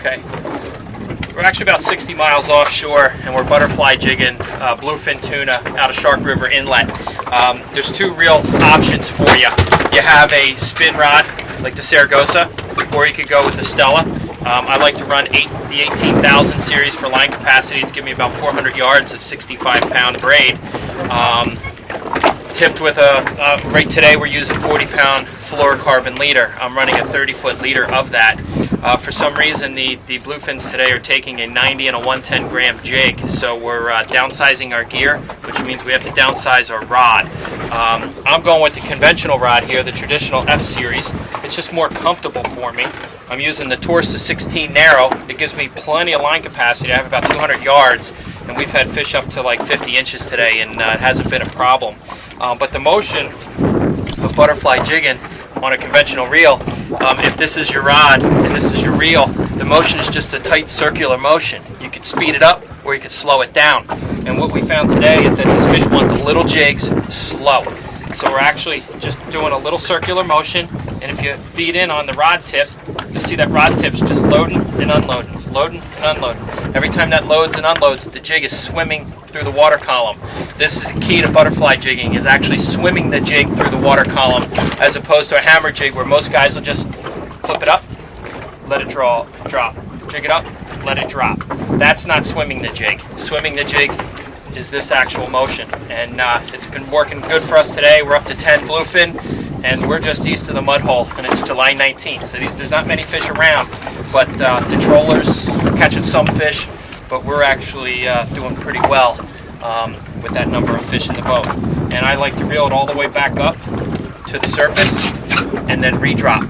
Okay. We're actually about 60 miles offshore, and we're butterfly jigging bluefin tuna out of Shark River Inlet. There's two real options for you. You have a spin rod, like the Saragossa, or you could go with the Stella. I like to run the 18,000 series for line capacity. It's giving me about 400 yards of 65-pound braid. Tipped with right today we're using 40-pound fluorocarbon leader. I'm running a 30-foot leader of that. For some reason, the bluefins today are taking a 90 and a 110 gram jig, so we're downsizing our gear, which means we have to downsize our rod. I'm going with the conventional rod here, the traditional F series. It's just more comfortable for me. I'm using the Torsa 16 narrow. It gives me plenty of line capacity. I have about 200 yards, and we've had fish up to like 50 inches today, and it hasn't been a problem. But the motion of butterfly jigging on a conventional reel, if this is your rod and this is your reel, the motion is just a tight circular motion. You could speed it up or you could slow it down. And what we found today is that these fish want the little jigs slow. So we're actually just doing a little circular motion, and if you feed in on the rod tip, you'll see that rod tip's just loading and unloading, loading and unloading. Every time that loads and unloads, the jig is swimming through the water column. This is the key to butterfly jigging, is actually swimming the jig through the water column, as opposed to a hammer jig where most guys will just flip it up, let it drop, jig it up, let it drop. That's not swimming the jig. Swimming the jig is this actual motion, and it's been working good for us today. We're up to 10 bluefin, and we're just east of the mud hole, and it's July 19th, so there's not many fish around, but the trollers are catching some fish, but we're actually doing pretty well with that number of fish in the boat. And I like to reel it all the way back up to the surface and then re-drop.